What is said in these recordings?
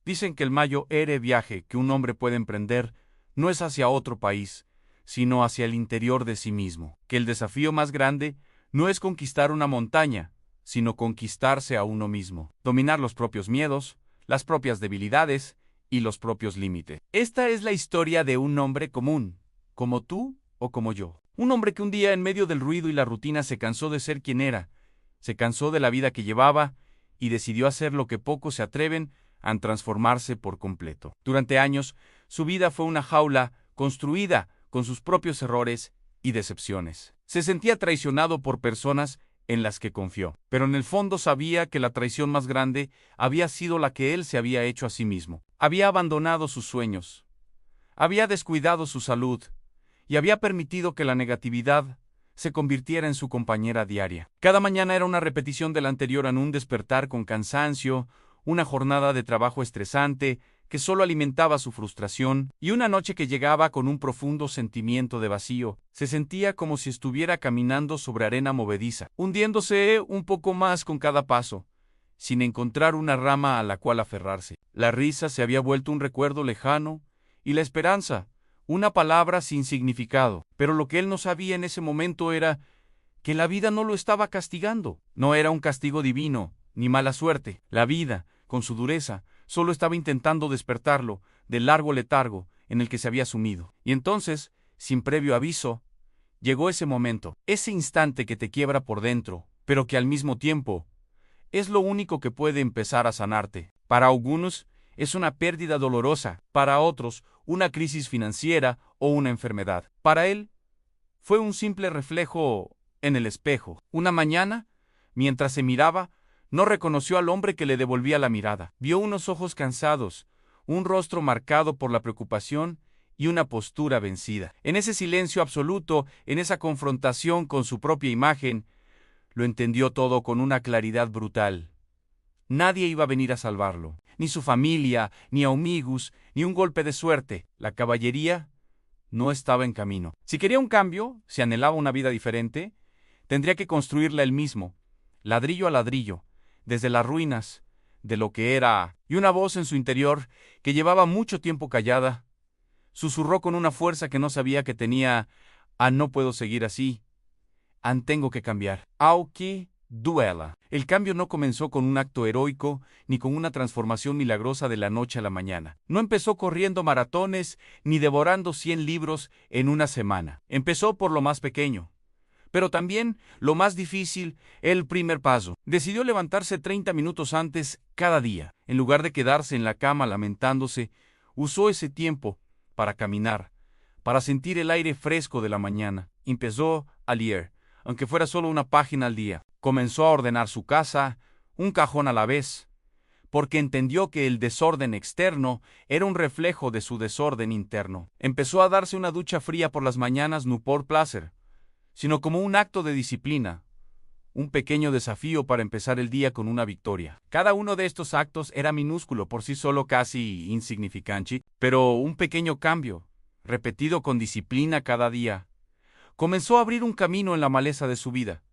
Dicen que el mayor viaje que un hombre puede emprender no es hacia otro país, sino hacia el interior de sí mismo. Que el desafío más grande no es conquistar una montaña, sino conquistarse a uno mismo. Dominar los propios miedos, las propias debilidades y los propios límites. Esta es la historia de un hombre común, como tú o como yo. Un hombre que un día en medio del ruido y la rutina se cansó de ser quien era, se cansó de la vida que llevaba y decidió hacer lo que pocos se atreven a transformarse por completo. Durante años, su vida fue una jaula construida con sus propios errores y decepciones. Se sentía traicionado por personas en las que confió, pero en el fondo sabía que la traición más grande había sido la que él se había hecho a sí mismo. Había abandonado sus sueños, había descuidado su salud y había permitido que la negatividad se convirtiera en su compañera diaria. Cada mañana era una repetición de la anterior, en un despertar con cansancio, una jornada de trabajo estresante que solo alimentaba su frustración, y una noche que llegaba con un profundo sentimiento de vacío. Se sentía como si estuviera caminando sobre arena movediza, hundiéndose un poco más con cada paso, sin encontrar una rama a la cual aferrarse. La risa se había vuelto un recuerdo lejano, y la esperanza, una palabra sin significado. Pero lo que él no sabía en ese momento era que la vida no lo estaba castigando. No era un castigo divino, ni mala suerte. La vida, con su dureza, solo estaba intentando despertarlo del largo letargo en el que se había sumido. Y entonces, sin previo aviso, llegó ese momento, ese instante que te quiebra por dentro, pero que al mismo tiempo es lo único que puede empezar a sanarte. Para algunos es una pérdida dolorosa, para otros una crisis financiera o una enfermedad. Para él fue un simple reflejo en el espejo. Una mañana, mientras se miraba, no reconoció al hombre que le devolvía la mirada. Vio unos ojos cansados, un rostro marcado por la preocupación y una postura vencida. En ese silencio absoluto, en esa confrontación con su propia imagen, lo entendió todo con una claridad brutal. Nadie iba a venir a salvarlo, ni su familia, ni amigos, ni un golpe de suerte. La caballería no estaba en camino. Si quería un cambio, si anhelaba una vida diferente, tendría que construirla él mismo, ladrillo a ladrillo, desde las ruinas de lo que era. Y una voz en su interior, que llevaba mucho tiempo callada, susurró con una fuerza que no sabía que tenía: no puedo seguir así, tengo que cambiar. Aunque duela. El cambio no comenzó con un acto heroico, ni con una transformación milagrosa de la noche a la mañana. No empezó corriendo maratones, ni devorando 100 libros en una semana. Empezó por lo más pequeño, pero también lo más difícil, el primer paso. Decidió levantarse 30 minutos antes cada día. En lugar de quedarse en la cama lamentándose, usó ese tiempo para caminar, para sentir el aire fresco de la mañana. Empezó a leer, aunque fuera solo una página al día. Comenzó a ordenar su casa, un cajón a la vez, porque entendió que el desorden externo era un reflejo de su desorden interno. Empezó a darse una ducha fría por las mañanas, no por placer, sino como un acto de disciplina, un pequeño desafío para empezar el día con una victoria. Cada uno de estos actos era minúsculo, por sí solo casi insignificante, pero un pequeño cambio, repetido con disciplina cada día, comenzó a abrir un camino en la maleza de su vida,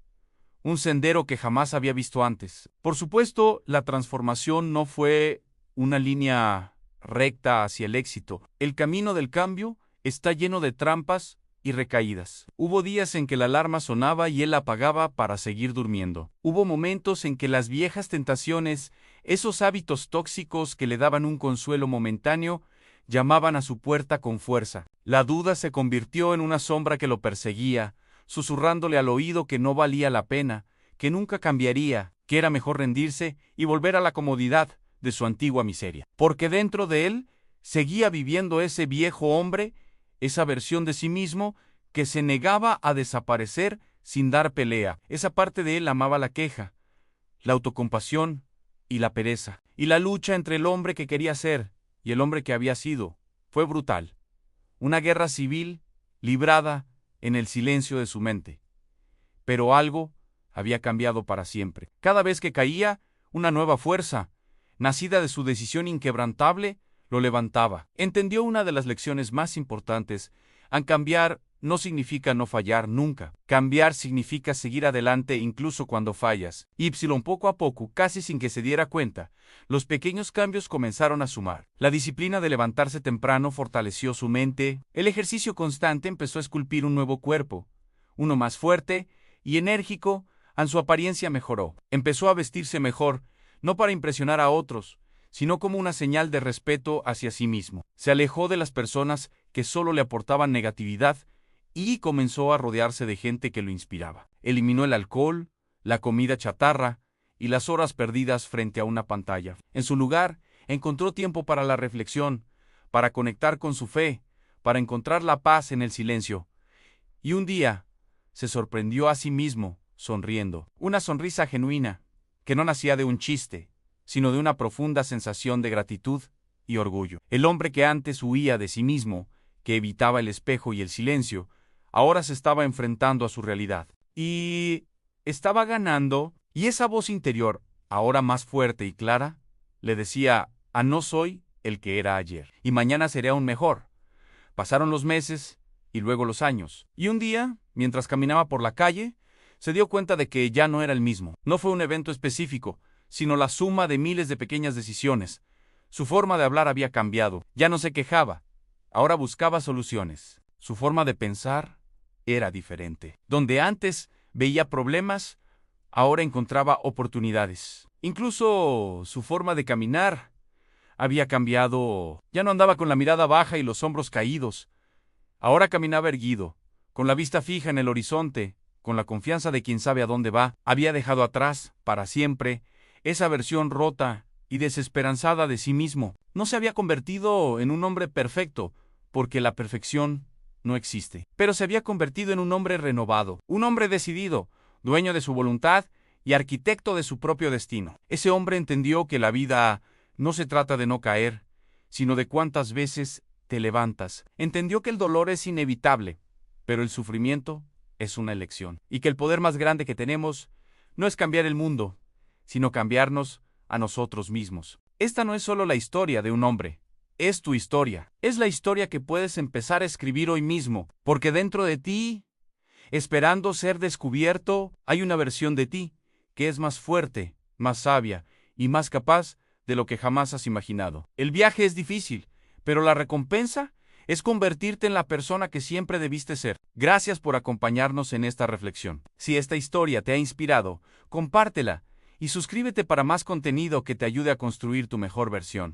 un sendero que jamás había visto antes. Por supuesto, la transformación no fue una línea recta hacia el éxito. El camino del cambio está lleno de trampas y recaídas. Hubo días en que la alarma sonaba y él la apagaba para seguir durmiendo. Hubo momentos en que las viejas tentaciones, esos hábitos tóxicos que le daban un consuelo momentáneo, llamaban a su puerta con fuerza. La duda se convirtió en una sombra que lo perseguía, susurrándole al oído que no valía la pena, que nunca cambiaría, que era mejor rendirse y volver a la comodidad de su antigua miseria. Porque dentro de él seguía viviendo ese viejo hombre, esa versión de sí mismo que se negaba a desaparecer sin dar pelea. Esa parte de él amaba la queja, la autocompasión y la pereza. Y la lucha entre el hombre que quería ser y el hombre que había sido fue brutal. Una guerra civil librada en el silencio de su mente. Pero algo había cambiado para siempre. Cada vez que caía, una nueva fuerza, nacida de su decisión inquebrantable, lo levantaba. Entendió una de las lecciones más importantes: al cambiar no significa no fallar nunca. Cambiar significa seguir adelante incluso cuando fallas. Poco a poco, casi sin que se diera cuenta, los pequeños cambios comenzaron a sumar. La disciplina de levantarse temprano fortaleció su mente. El ejercicio constante empezó a esculpir un nuevo cuerpo, uno más fuerte y enérgico. Su apariencia mejoró. Empezó a vestirse mejor, no para impresionar a otros, sino como una señal de respeto hacia sí mismo. Se alejó de las personas que solo le aportaban negatividad y comenzó a rodearse de gente que lo inspiraba. Eliminó el alcohol, la comida chatarra y las horas perdidas frente a una pantalla. En su lugar, encontró tiempo para la reflexión, para conectar con su fe, para encontrar la paz en el silencio. Y un día, se sorprendió a sí mismo, sonriendo. Una sonrisa genuina, que no nacía de un chiste, sino de una profunda sensación de gratitud y orgullo. El hombre que antes huía de sí mismo, que evitaba el espejo y el silencio, ahora se estaba enfrentando a su realidad. Y estaba ganando, y esa voz interior, ahora más fuerte y clara, le decía: no soy el que era ayer, y mañana seré aún mejor. Pasaron los meses, y luego los años. Y un día, mientras caminaba por la calle, se dio cuenta de que ya no era el mismo. No fue un evento específico, sino la suma de miles de pequeñas decisiones. Su forma de hablar había cambiado. Ya no se quejaba. Ahora buscaba soluciones. Su forma de pensar era diferente. Donde antes veía problemas, ahora encontraba oportunidades. Incluso su forma de caminar había cambiado. Ya no andaba con la mirada baja y los hombros caídos. Ahora caminaba erguido, con la vista fija en el horizonte, con la confianza de quien sabe a dónde va. Había dejado atrás, para siempre, esa versión rota y desesperanzada de sí mismo. No se había convertido en un hombre perfecto, porque la perfección no existe. Pero se había convertido en un hombre renovado, un hombre decidido, dueño de su voluntad y arquitecto de su propio destino. Ese hombre entendió que la vida no se trata de no caer, sino de cuántas veces te levantas. Entendió que el dolor es inevitable, pero el sufrimiento es una elección. Y que el poder más grande que tenemos no es cambiar el mundo, sino cambiarnos a nosotros mismos. Esta no es solo la historia de un hombre, es tu historia. Es la historia que puedes empezar a escribir hoy mismo, porque dentro de ti, esperando ser descubierto, hay una versión de ti que es más fuerte, más sabia y más capaz de lo que jamás has imaginado. El viaje es difícil, pero la recompensa es convertirte en la persona que siempre debiste ser. Gracias por acompañarnos en esta reflexión. Si esta historia te ha inspirado, compártela y suscríbete para más contenido que te ayude a construir tu mejor versión.